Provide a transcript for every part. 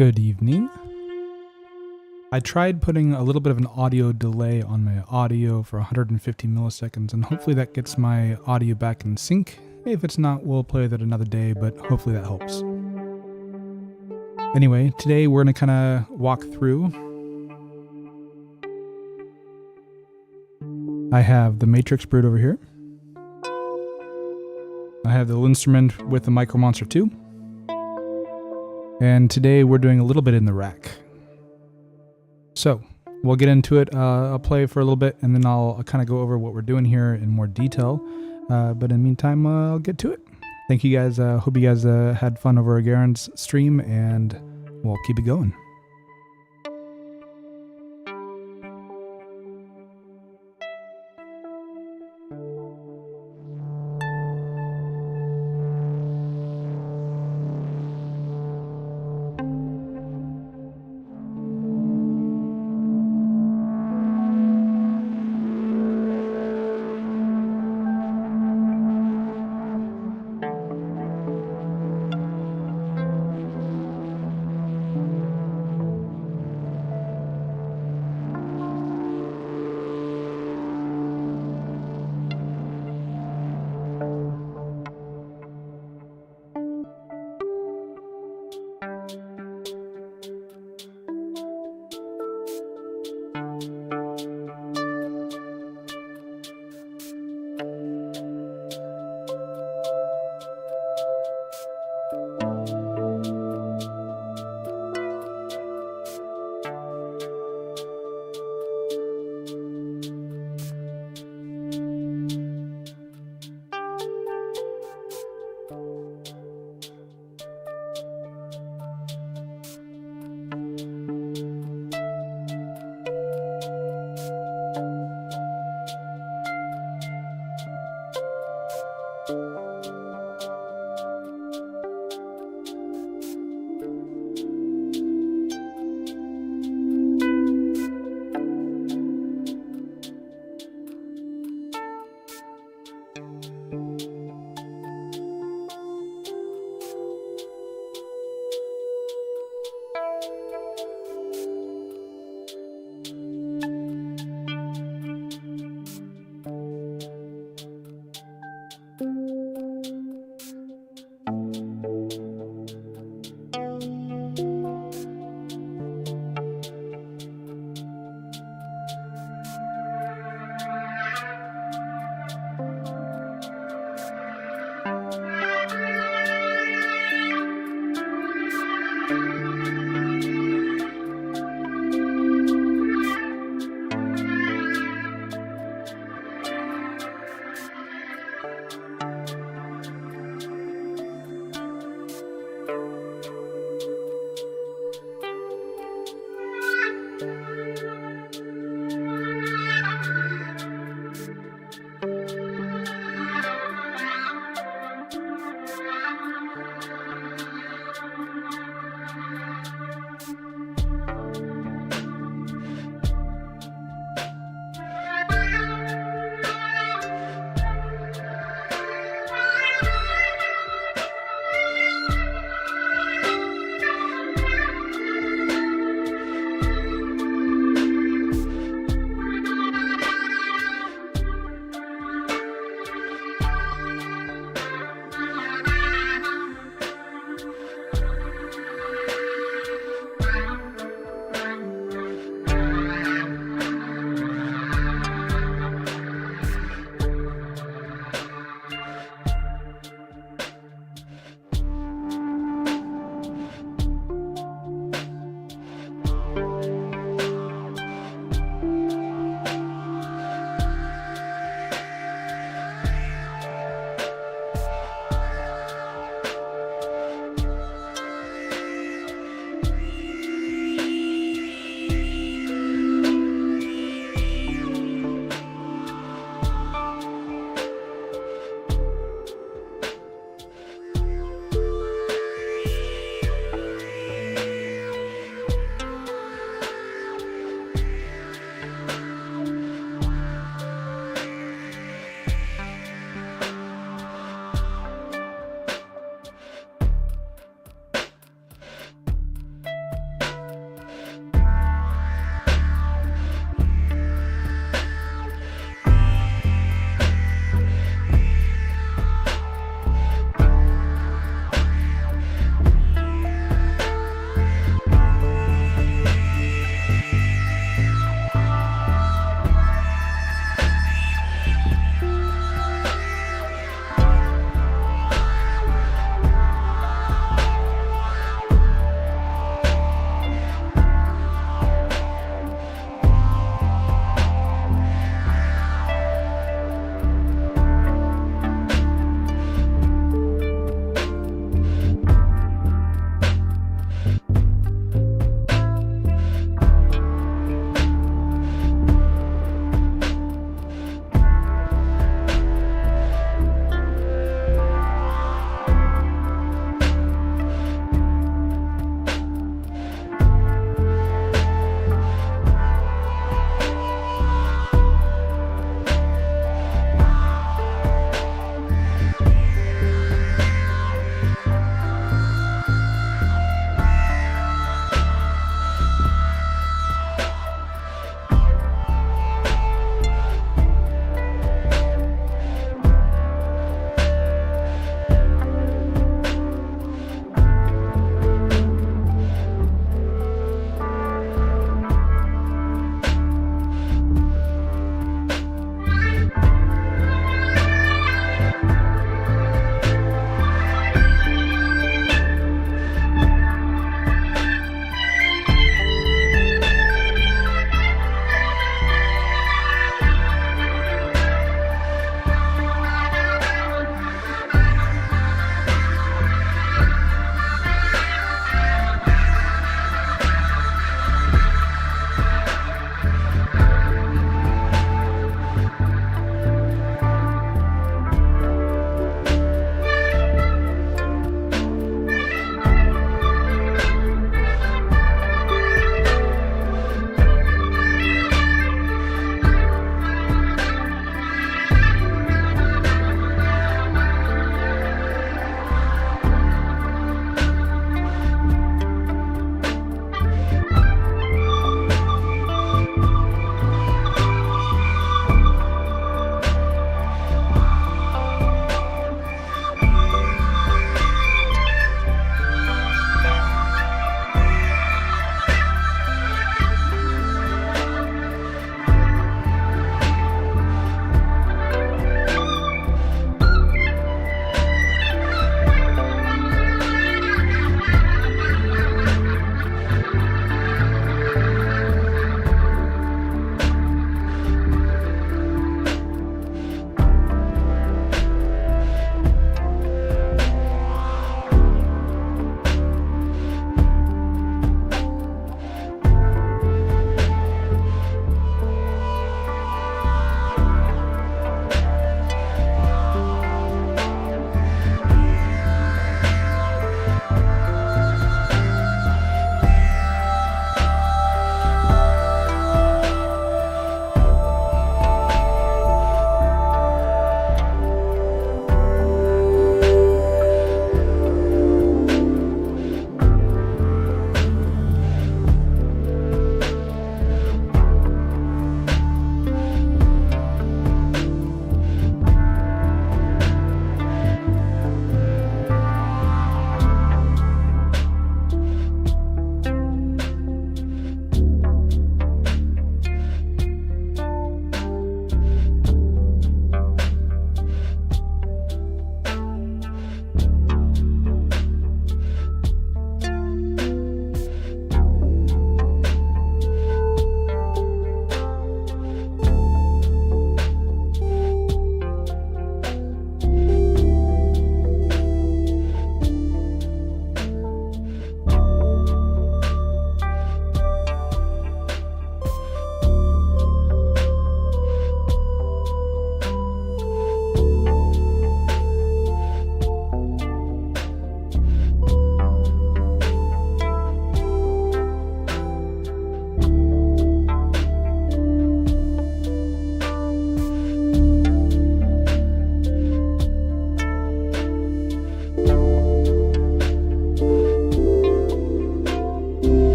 Good evening. I tried putting a little bit of an audio delay on my audio for 150 milliseconds, and hopefully that gets my audio back in sync. If it's not, we'll play that another day, but hopefully that helps. Anyway, today we're going to kind of walk through. I have the Matrixbrute over here. I have the Linnstrument with the Micro Monster 2. And today we're doing a little bit in the rack. So we'll get into it. I'll play for a little bit and then I'll kind of go over what we're doing here in more detail. But in the meantime, I'll get to it. Thank you guys. Hope you guys had fun over Garen's stream, and we'll keep it going.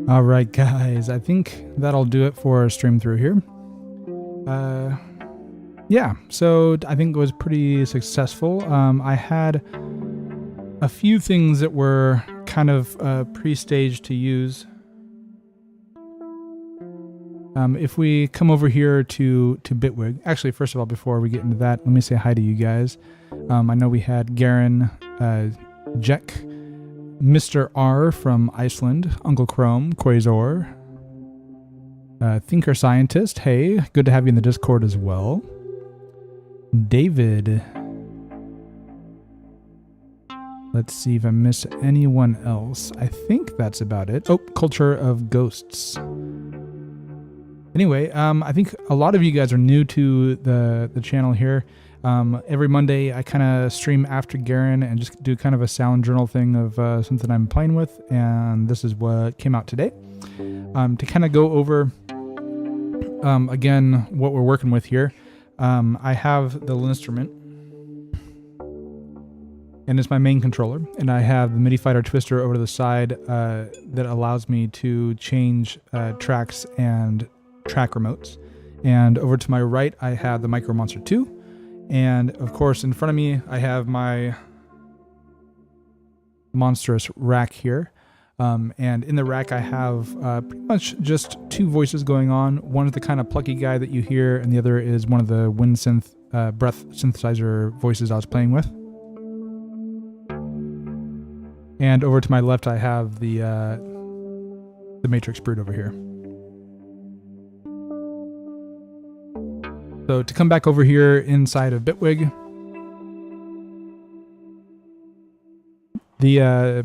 All right, guys, I think that'll do it for our stream through here. Yeah, so I think it was pretty successful. I had a few things that were kind of pre-staged to use. If we come over here to bitwig, actually, first of all, before we get into that, let me say hi to you guys. I know we had Garen, Jack, Mr. R from Iceland, Uncle Chrome, Quasor, Thinker Scientist, hey, good to have you in the Discord as well. David. Let's see if I miss anyone else. I think that's about it. Oh, Culture of Ghosts. Anyway, I think a lot of you guys are new to the channel here. Every Monday, I kind of stream after Garen and just do kind of a sound journal thing of something I'm playing with, and this is what came out today. To kind of go over, again, what we're working with here, I have the Linnstrument, and it's my main controller, and I have the MIDI Fighter Twister over to the side that allows me to change tracks and track remotes. And over to my right, I have the Micro Monster 2. And of course, in front of me, I have my monstrous rack here. And in the rack, I have pretty much just two voices going on. One is the kind of plucky guy that you hear, and the other is one of the wind synth breath synthesizer voices I was playing with. And over to my left, I have the Matrixbrute over here. So to come back over here inside of bitwig, the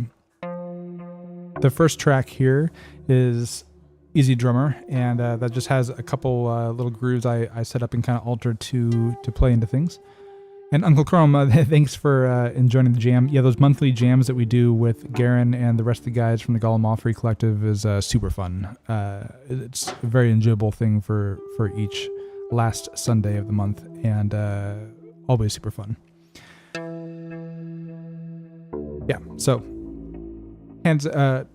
first track here is Easy Drummer, and that just has a couple little grooves I set up and kind of altered to play into things. And Uncle Chrome, thanks for enjoying the jam. Yeah, those monthly jams that we do with Garen and the rest of the guys from the Gollum Offrey Collective is super fun. It's a very enjoyable thing for each last Sunday of the month, and always super fun. Yeah, so hands of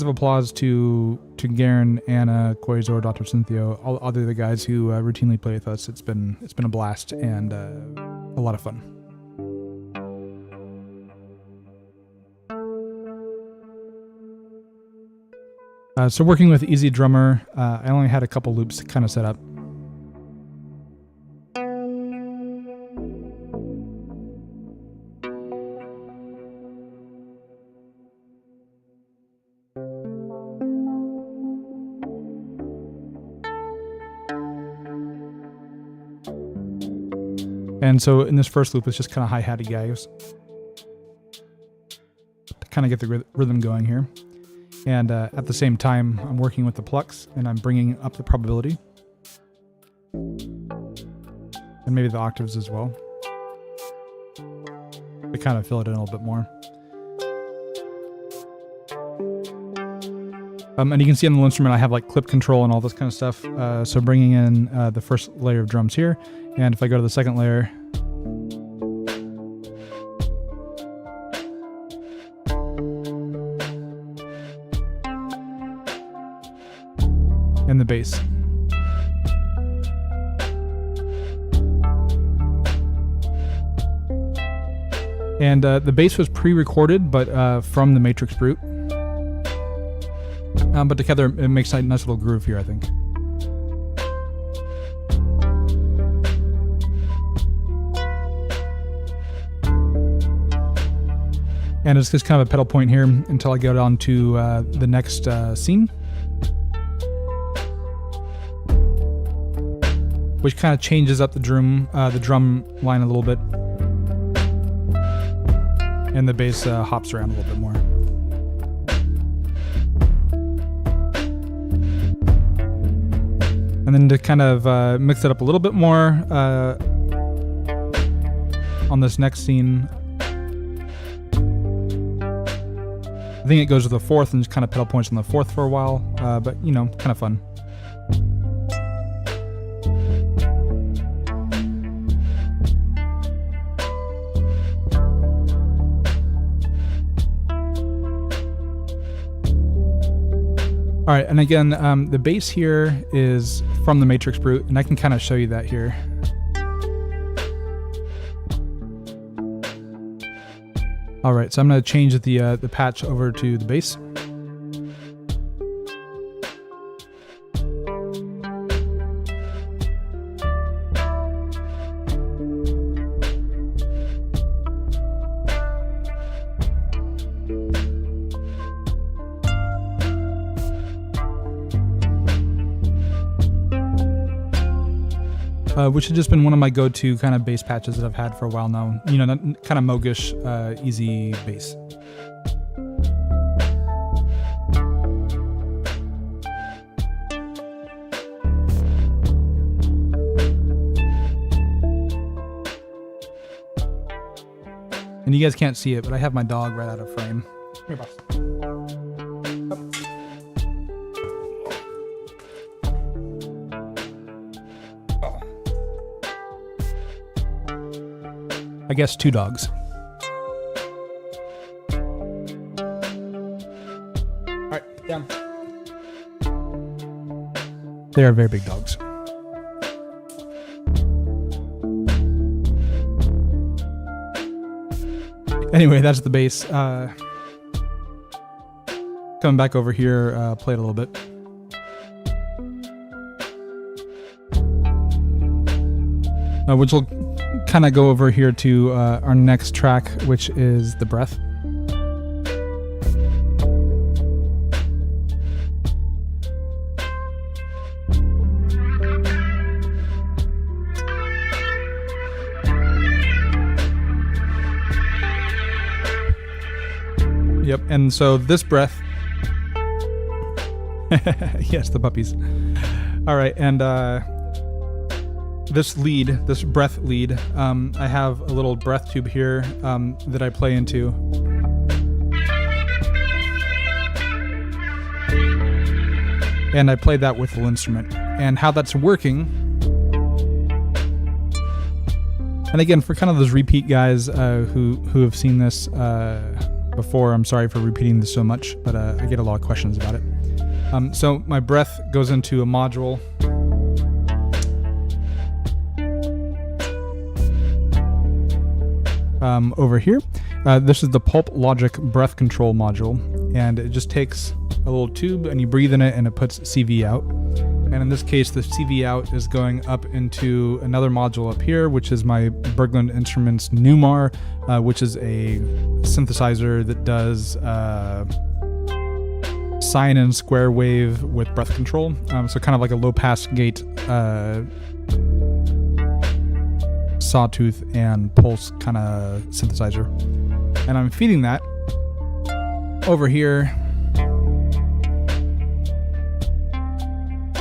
applause to Garen, Anna, Quasar, Dr. Cynthio, all other the guys who routinely play with us. It's been a blast and a lot of fun. So working with Easy Drummer, I only had a couple loops kind of set up. And so in this first loop, it's just kind of hi-hatty guys to kind of get the rhythm going here. And at the same time, I'm working with the plucks and I'm bringing up the probability. And maybe the octaves as well, to kind of fill it in a little bit more. And you can see on the Linnstrument I have like clip control and all this kind of stuff. So bringing in the first layer of drums here. And if I go to the second layer, and the bass. And the bass was pre-recorded, but from the Matrixbrute. But together it makes a nice little groove here, I think. And it's just kind of a pedal point here until I go down to the next scene, which kind of changes up the drum line a little bit, and the bass hops around a little bit more. And then to kind of mix it up a little bit more on this next scene, I think it goes to the fourth and just kind of pedal points on the fourth for a while, but you know, kind of fun. All right, and again, the bass here is from the Matrixbrute, and I can kind of show you that here. All right, so I'm going to change the patch over to the bass. Which has just been one of my go-to kind of bass patches that I've had for a while now. You know, kind of Mogish, easy bass. And you guys can't see it, but I have my dog right out of frame. Here, boss. I guess 2 dogs. All right, down. They are very big dogs. Anyway, that's the bass. Coming back over here, play it a little bit. Which will kind of go over here to our next track, which is the breath. Yep, and so this breath, yes, the puppies. All right, and this lead, this breath lead, I have a little breath tube here that I play into. And I played that with the Linnstrument. And how that's working, and again, for kind of those repeat guys who have seen this before, I'm sorry for repeating this so much, but I get a lot of questions about it. So my breath goes into a module. Over here. This is the Pulp Logic breath control module, and it just takes a little tube and you breathe in it and it puts CV out. And in this case, the CV out is going up into another module up here, which is my Berglund Instruments NuMAR, which is a synthesizer that does sine and square wave with breath control. So kind of like a low pass gate sawtooth and pulse kind of synthesizer. And I'm feeding that over here.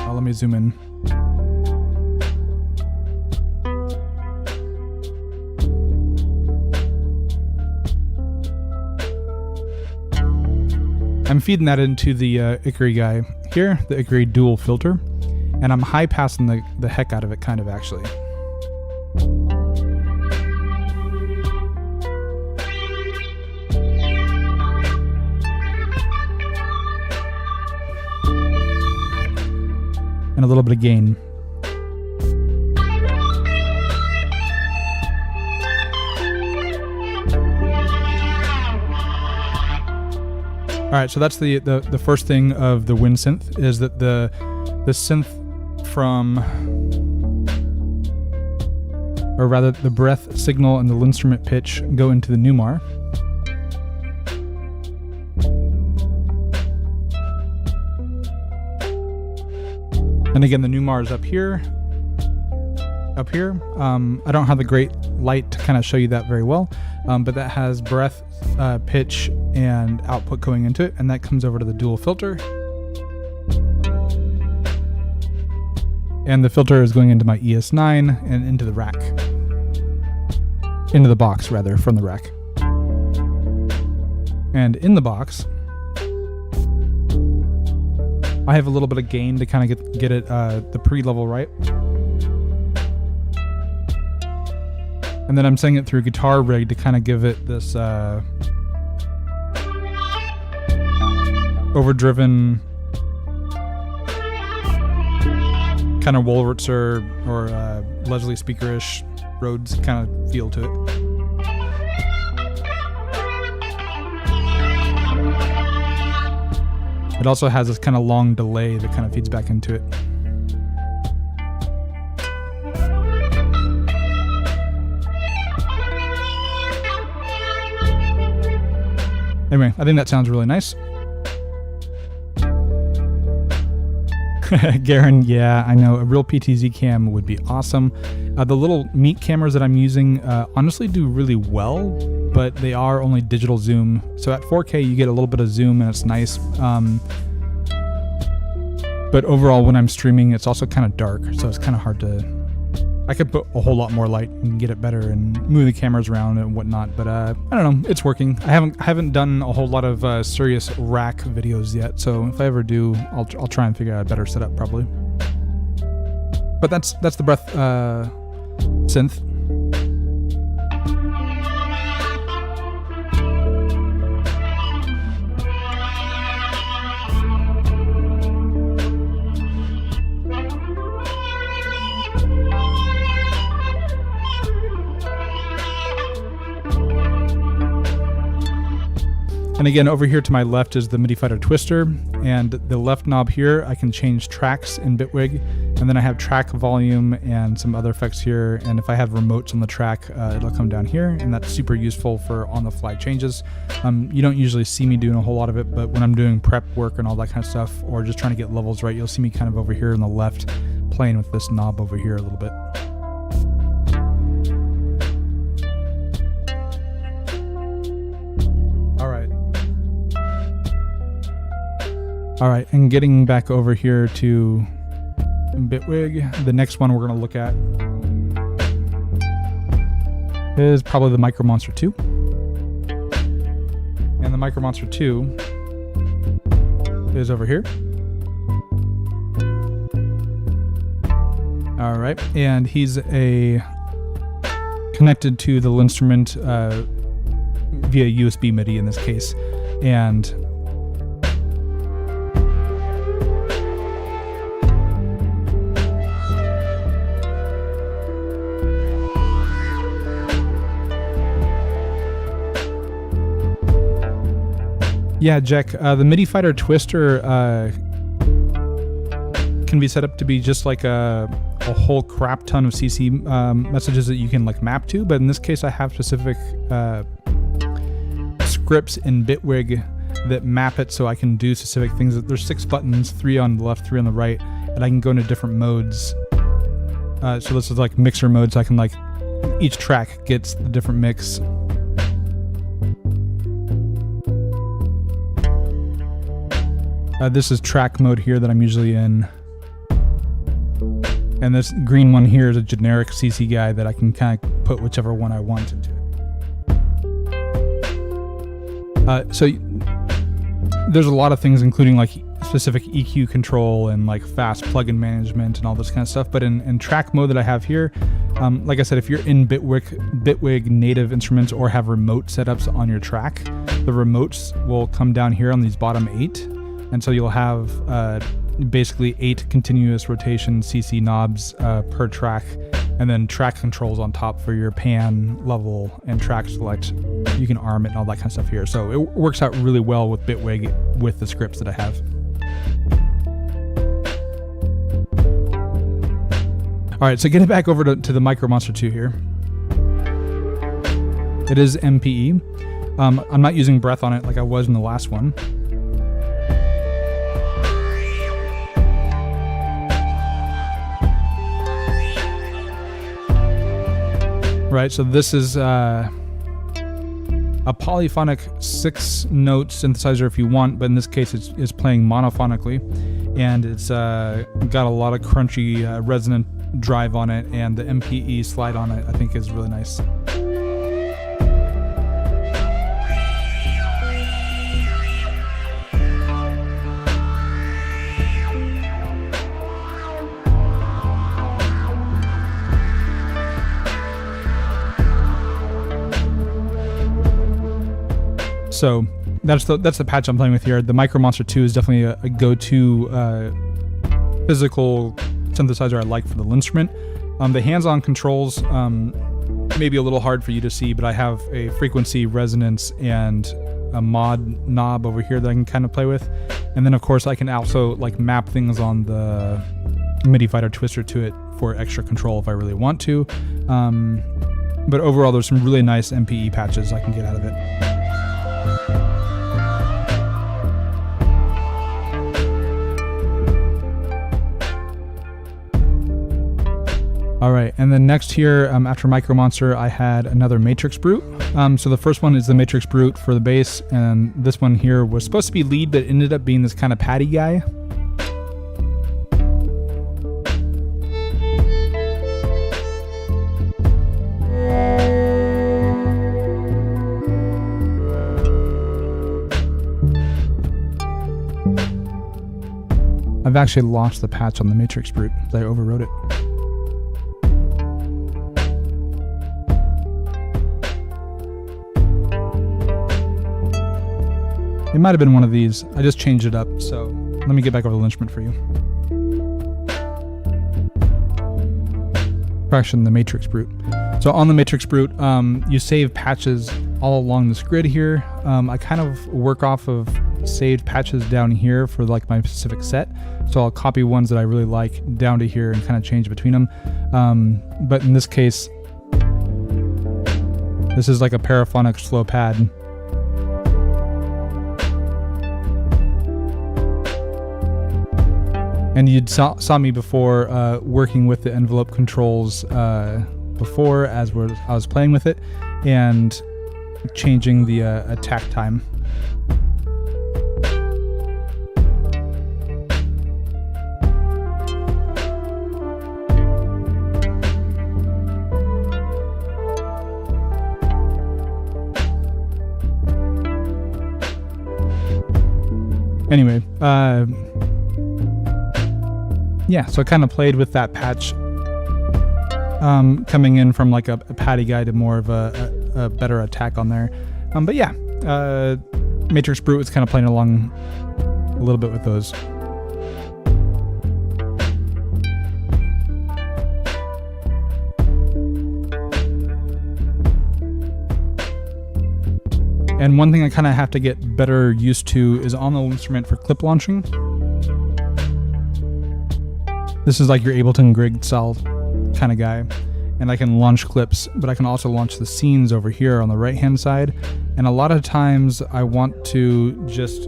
Let me zoom in. I'm feeding that into the Ickery guy here, the Ickery dual filter, and I'm high passing the heck out of it, kind of, actually. And a little bit of gain. All right, so that's the first thing of the wind synth, is that the synth from, or rather the breath signal and the Linnstrument pitch go into the NuMAR. And again, the NuMAR is up here. I don't have the great light to kind of show you that very well, but that has breath, pitch, and output going into it, and that comes over to the dual filter. And the filter is going into my ES9 and into the rack. Into the box, rather, from the rack. And in the box, I have a little bit of gain to kind of get it the pre-level right. And then I'm setting it through Guitar Rig to kind of give it this overdriven kind of Wolritzer or Leslie Speaker-ish Rhodes kind of feel to it. It also has this kind of long delay that kind of feeds back into it. Anyway, I think that sounds really nice. Garen, yeah, I know. A real PTZ cam would be awesome. The little Meet cameras that I'm using honestly do really well, but they are only digital zoom. So at 4K, you get a little bit of zoom and it's nice. But overall, when I'm streaming, it's also kind of dark, so it's kind of hard to... I could put a whole lot more light and get it better and move the cameras around and whatnot, but I don't know, it's working. I haven't done a whole lot of serious rack videos yet, so if I ever do, I'll try and figure out a better setup probably. But that's the breath synth. And again, over here to my left is the MIDI Fighter Twister, and the left knob here, I can change tracks in Bitwig, and then I have track volume and some other effects here, and if I have remotes on the track, it'll come down here, and that's super useful for on-the-fly changes. You don't usually see me doing a whole lot of it, but when I'm doing prep work and all that kind of stuff, or just trying to get levels right, you'll see me kind of over here on the left, playing with this knob over here a little bit. All right, and getting back over here to Bitwig, the next one we're going to look at is probably the Micro Monster 2. And the Micro Monster 2 is over here. All right, and he's connected to the Linnstrument via USB MIDI in this case, and yeah, Jack, the MIDI Fighter Twister can be set up to be just like a whole crap ton of CC messages that you can like map to, but in this case I have specific scripts in bitwig that map it so I can do specific things. There's 6 buttons, 3 on the left, 3 on the right, and I can go into different modes. So this is like mixer mode, so I can like, each track gets the different mix. This is track mode here that I'm usually in. And this green one here is a generic CC guy that I can kind of put whichever one I want into it. So there's a lot of things, including like specific EQ control and like fast plugin management and all this kind of stuff. But in track mode that I have here, like I said, if you're in bitwig native instruments or have remote setups on your track, the remotes will come down here on these bottom 8. And so you'll have basically 8 continuous rotation CC knobs per track, and then track controls on top for your pan, level, and track select. You can arm it and all that kind of stuff here. So it works out really well with bitwig with the scripts that I have. All right, so getting back over to the Micro Monster 2 here. It is MPE. I'm not using breath on it like I was in the last one. Right, so this is a polyphonic 6-note synthesizer if you want, but in this case it's playing monophonically, and it's got a lot of crunchy resonant drive on it, and the MPE slide on it I think is really nice. So that's the patch I'm playing with here. The Micro Monster 2 is definitely a go-to physical synthesizer I like for the Linnstrument. The hands-on controls may be a little hard for you to see, but I have a frequency, resonance, and a mod knob over here that I can kind of play with. And then of course I can also like map things on the MIDI Fighter Twister to it for extra control if I really want to. But overall there's some really nice MPE patches I can get out of it. All right, and then next here, after Micro Monster, I had another Matrixbrute. So the first one is the Matrixbrute for the bass, and this one here was supposed to be lead, but ended up being this kind of patty guy. I've actually lost the patch on the Matrixbrute because I overwrote it. It might have been one of these. I just changed it up, so let me get back over the Linnstrument for you. Correction, the Matrixbrute. So on the Matrixbrute, you save patches all along this grid here. I kind of work off of saved patches down here for like my specific set. So I'll copy ones that I really like down to here and kind of change between them. But in this case, this is like a paraphonic slow pad. And you saw me before working with the envelope controls before as I was playing with it and changing the attack time. Anyway, yeah, so I kind of played with that patch, coming in from like a patty guy to more of a better attack on there. But yeah, Matrixbrute was kind of playing along a little bit with those. And one thing I kind of have to get better used to is on the Linnstrument for clip launching. This is like your Ableton Grig style kind of guy. And I can launch clips, but I can also launch the scenes over here on the right hand side. And a lot of times I want to just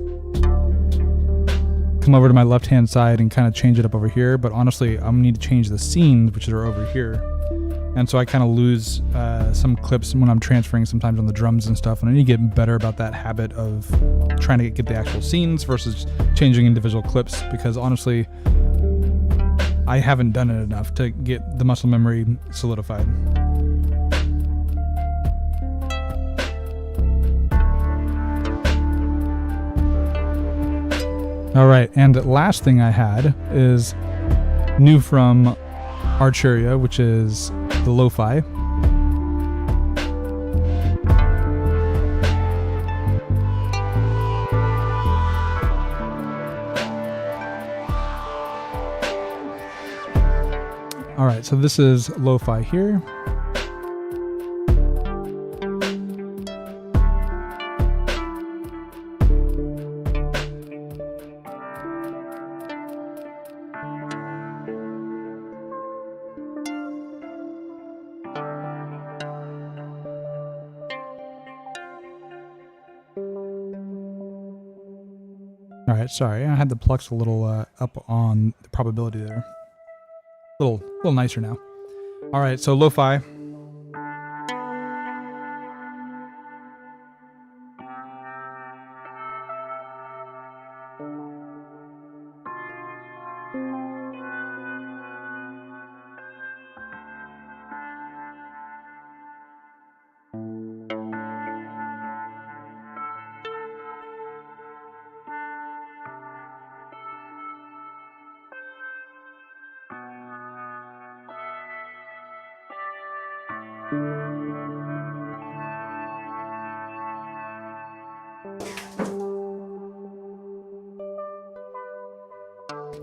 come over to my left hand side and kind of change it up over here. But honestly, I'm gonna need to change the scenes, which are over here. And so I kind of lose some clips when I'm transferring sometimes on the drums and stuff. And I need to get better about that habit of trying to get the actual scenes versus changing individual clips, because honestly, I haven't done it enough to get the muscle memory solidified. All right, and last thing I had is new from Arturia, which is the lo-fi. All right, so this is lo-fi here. All right, sorry, I had the Plux a little up on the probability there. A little nicer now. All right, so lo-fi.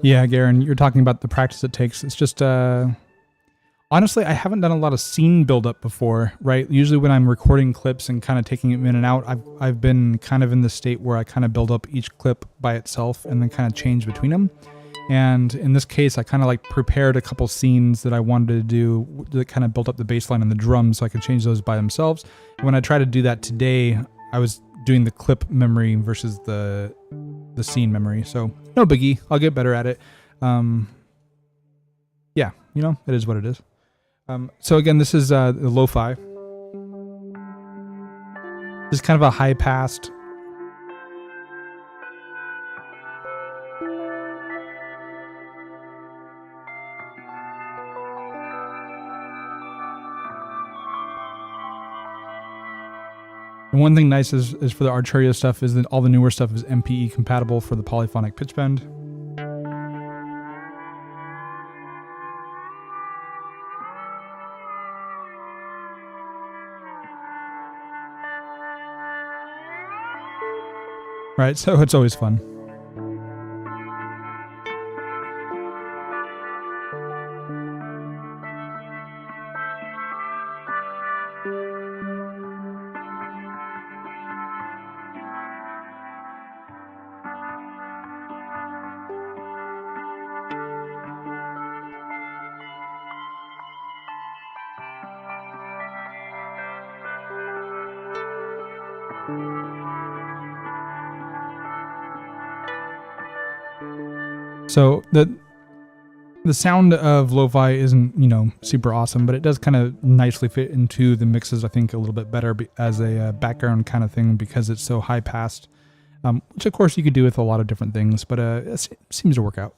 Yeah, Garen, you're talking about the practice it takes. It's just, honestly, I haven't done a lot of scene buildup before, right? Usually when I'm recording clips and kind of taking them in and out, I've been kind of in the state where I kind of build up each clip by itself and then kind of change between them. And in this case, I kind of like prepared a couple scenes that I wanted to do that kind of built up the bass line and the drums so I could change those by themselves. And when I tried to do that today, I was doing the clip memory versus the scene memory. So no biggie. I'll get better at it. Yeah, you know, it is what it is. So again, this is the lo-fi. This is kind of a high-passed. And one thing nice is for the Arturia stuff is that all the newer stuff is MPE compatible for the polyphonic pitch bend. Right, so it's always fun. So the sound of lo-fi isn't, you know, super awesome, but it does kind of nicely fit into the mixes, I think, a little bit better as a background kind of thing because it's so high-passed, which of course you could do with a lot of different things, but it seems to work out.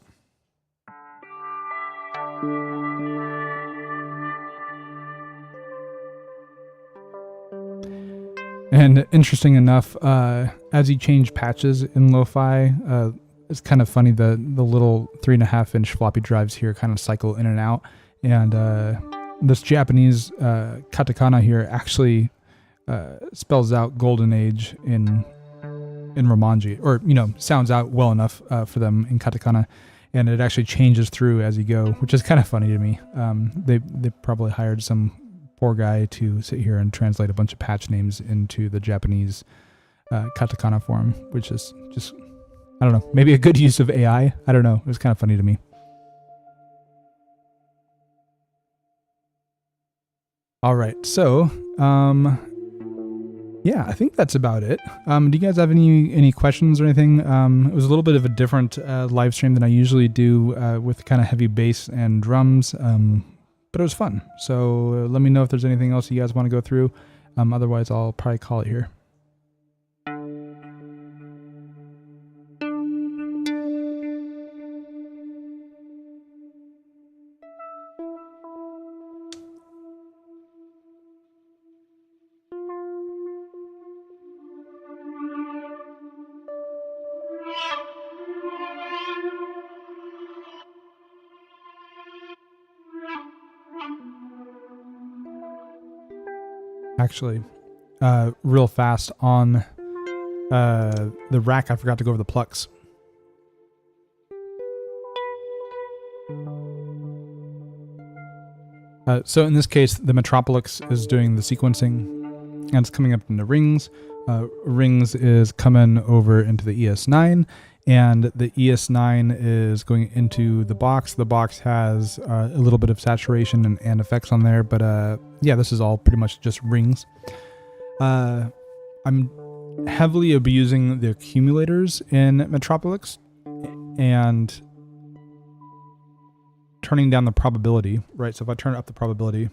And interesting enough, as you change patches in lo-fi, it's kind of funny, the little 3.5-inch floppy drives here kind of cycle in and out. And this Japanese katakana here actually spells out golden age in Romanji, or sounds out well enough for them in katakana, and it actually changes through as you go, which is kind of funny to me. They probably hired some poor guy to sit here and translate a bunch of patch names into the Japanese katakana form, which is just, I don't know, maybe a good use of AI. I don't know. It was kind of funny to me. All right, so yeah, I think that's about it. Do you guys have any questions or anything? It was a little bit of a different live stream than I usually do with kind of heavy bass and drums, but it was fun. So let me know if there's anything else you guys want to go through. Otherwise, I'll probably call it here. Actually, real fast on the rack, I forgot to go over the plucks. So in this case, the Metropolis is doing the sequencing, and it's coming up into rings. Rings is coming over into the ES9, and the ES9 is going into the box. The box has a little bit of saturation and effects on there, but yeah, this is all pretty much just rings. I'm heavily abusing the accumulators in Metropolis and turning down the probability, right? So if I turn up the probability,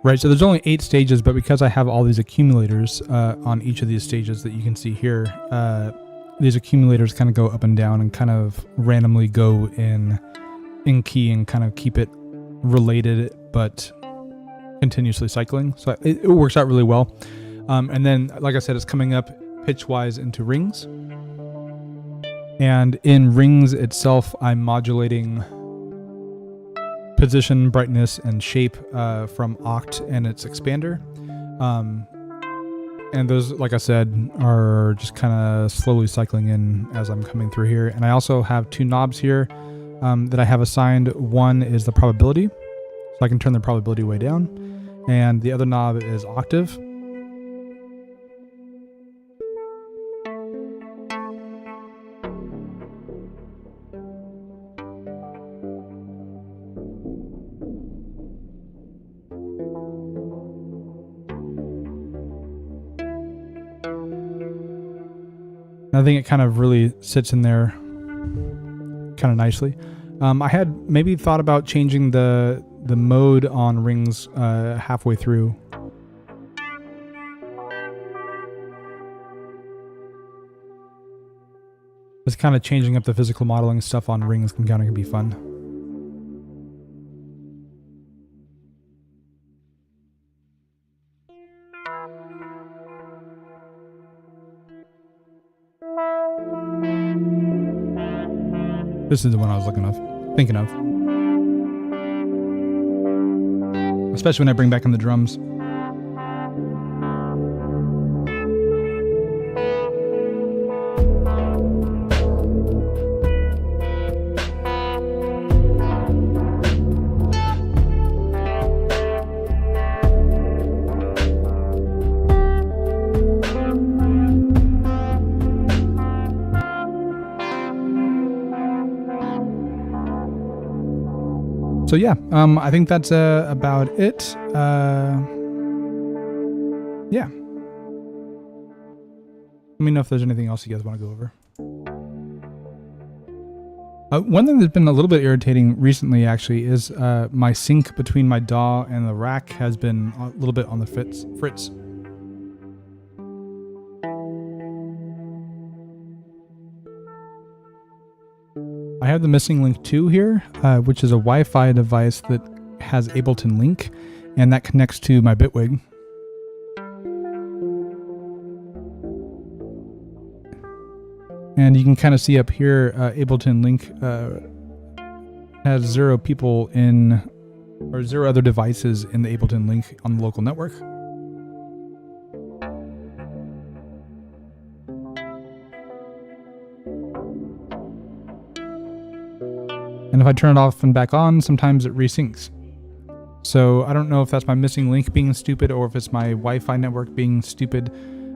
right, so there's only 8 stages, but because I have all these accumulators on each of these stages that you can see here, these accumulators kind of go up and down and kind of randomly go in key and kind of keep it related, but continuously cycling. So it works out really well. And then, like I said, it's coming up pitch-wise into rings. And in rings itself, I'm modulating position, brightness, and shape from Oct and its expander. And those, like I said, are just kind of slowly cycling in as I'm coming through here. And I also have 2 knobs here that I have assigned. One is the probability, so I can turn the probability way down. And the other knob is octave. I think it kind of really sits in there kind of nicely. I had maybe thought about changing the mode on rings halfway through. Just kind of changing up the physical modeling stuff on rings can kind of be fun. This is the one I was thinking of. Especially when I bring back in the drums. So yeah, I think that's about it. Yeah. Let me know if there's anything else you guys want to go over. One thing that's been a little bit irritating recently, actually, is my sync between my DAW and the rack has been a little bit on the fritz. I have the Missing Link 2 here, which is a Wi-Fi device that has Ableton Link, and that connects to my bitwig. And you can kind of see up here, Ableton Link has 0 people in, or 0 other devices in the Ableton Link on the local network. And if I turn it off and back on, sometimes it resyncs. So I don't know if that's my missing link being stupid or if it's my Wi-Fi network being stupid.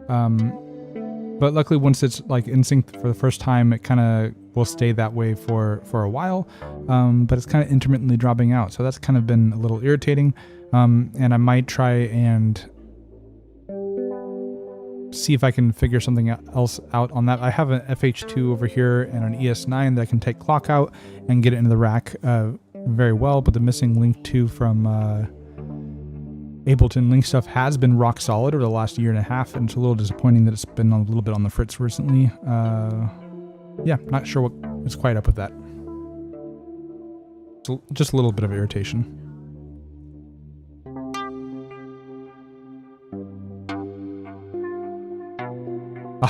But luckily, once it's like in sync for the first time, it kind of will stay that way for a while. But it's kind of intermittently dropping out. So that's kind of been a little irritating. And I might try and see if I can figure something else out on that. I have an FH2 over here and an ES9 that I can take clock out and get it into the rack very well, but the missing link 2 from Ableton Link stuff has been rock solid over the last 1.5 years, and it's a little disappointing that it's been a little bit on the fritz recently. Yeah, not sure what is quite up with that. So just a little bit of irritation.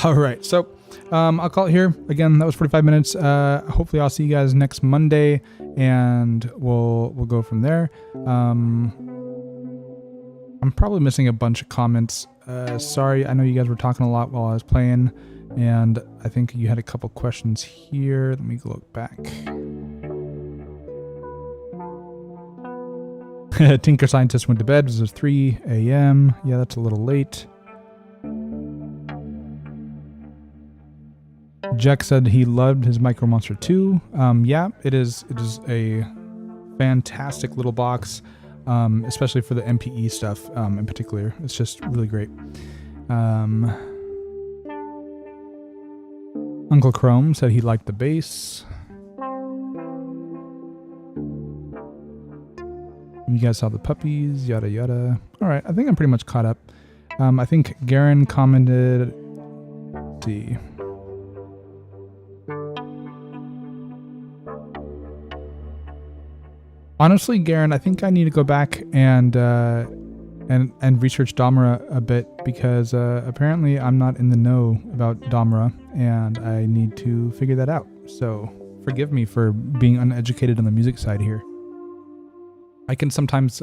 All right, so I'll call it here. Again, that was 45 minutes. Hopefully I'll see you guys next Monday, and we'll go from there. I'm probably missing a bunch of comments. Sorry, I know you guys were talking a lot while I was playing, and I think you had a couple questions here. Let me look back. Tinker Scientist went to bed. It was 3 a.m. Yeah, that's a little late. Jack said he loved his Micro Monster 2. Yeah, it is a fantastic little box, especially for the MPE stuff in particular. It's just really great. Uncle Chrome said he liked the bass. You guys saw the puppies, yada yada. All right, I think I'm pretty much caught up. I think Garen commented, let's see. Honestly, Garen, I think I need to go back and research Domra a bit, because apparently I'm not in the know about Domra, and I need to figure that out. So forgive me for being uneducated on the music side here. I can sometimes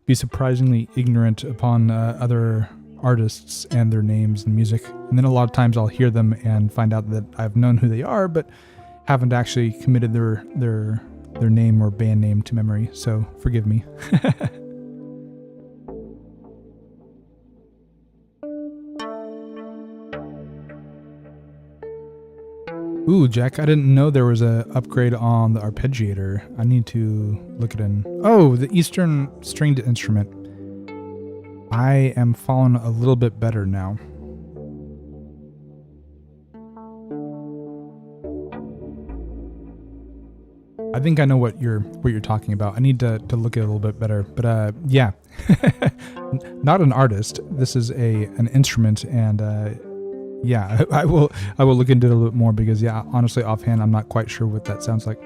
be surprisingly ignorant upon other artists and their names and music, and then a lot of times I'll hear them and find out that I've known who they are, but haven't actually committed their name or band name to memory, so forgive me. Ooh, Jack, I didn't know there was a upgrade on the arpeggiator. I need to look it in. Oh, the Eastern stringed instrument. I am following a little bit better now. I think I know what you're talking about. I need to look at it a little bit better. But yeah, not an artist. This is an instrument, and yeah, I will look into it a little bit more, because yeah, honestly, offhand, I'm not quite sure what that sounds like.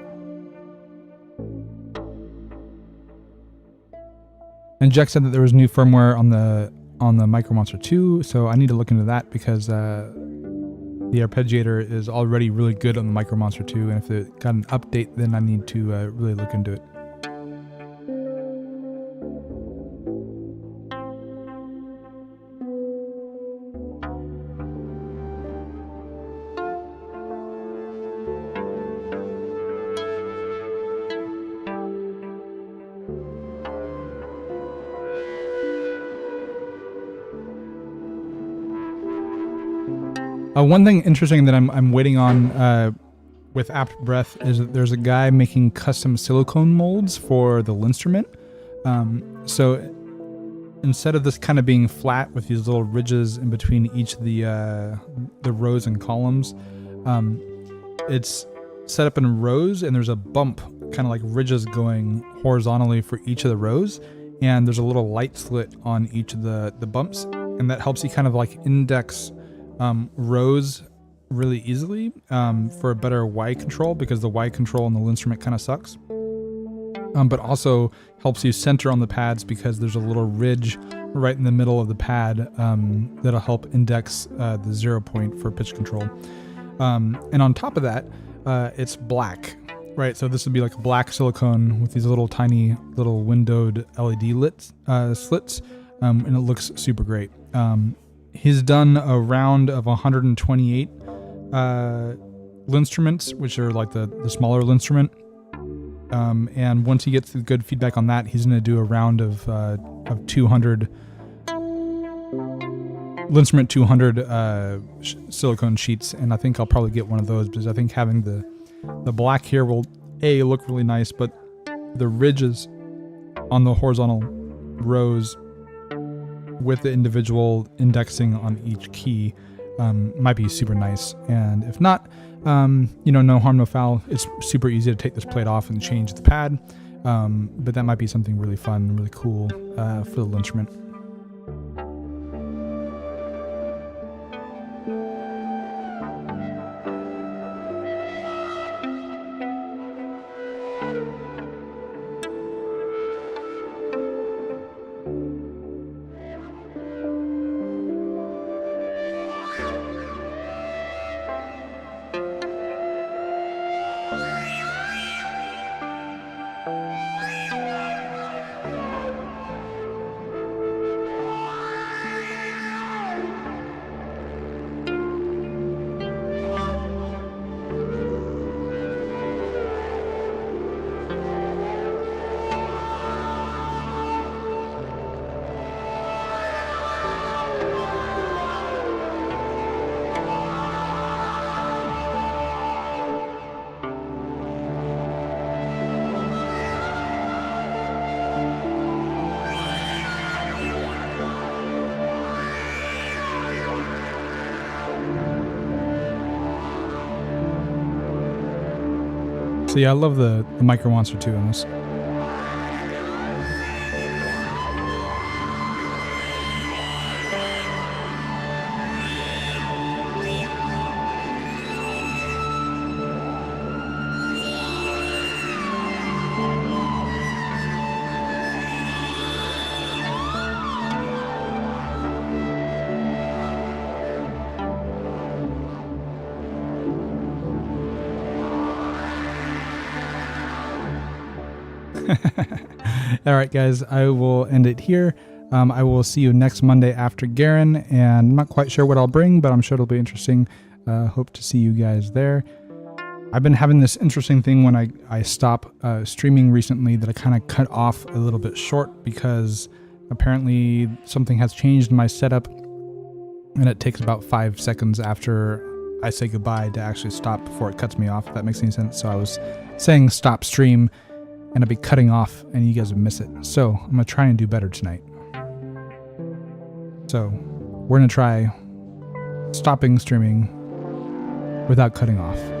And Jack said that there was new firmware on the Micro Monster 2, so I need to look into that, because the arpeggiator is already really good on the Micro Monster 2, and if it got an update, then I need to really look into it. One thing interesting that I'm waiting on with Apt Breath is that there's a guy making custom silicone molds for the Linnstrument. So instead of this kind of being flat with these little ridges in between each of the rows and columns, it's set up in rows, and there's a bump, kind of like ridges going horizontally for each of the rows, and there's a little light slit on each of the bumps, and that helps you kind of like index rows really easily for a better Y control, because the Y control on the Linnstrument kind of sucks. but also helps you center on the pads because there's a little ridge right in the middle of the pad that'll help index the 0 point for pitch control. And on top of that, it's black, right? So this would be like a black silicone with these little tiny little windowed LED slits, and it looks super great. He's done a round of 128 Linnstruments, which are like the smaller Linnstrument. And once he gets the good feedback on that, he's going to do a round of 200 Linnstrument 200 silicone sheets, and I think I'll probably get one of those because I think having the black here will look really nice, but the ridges on the horizontal rows with the individual indexing on each key might be super nice. And if not, no harm, no foul. It's super easy to take this plate off and change the pad, but that might be something really fun, really cool for the Linnstrument. So yeah, I love the Micro Monster 2 in this. All right, guys, I will end it here. I will see you next Monday after Garen, and I'm not quite sure what I'll bring, but I'm sure it'll be interesting. Hope to see you guys there. I've been having this interesting thing when I stop streaming recently that I kind of cut off a little bit short because apparently something has changed in my setup, and it takes about 5 seconds after I say goodbye to actually stop before it cuts me off, if that makes any sense. So I was saying stop stream, and I'll be cutting off, and you guys would miss it. So I'm going to try and do better tonight. So we're going to try stopping streaming without cutting off.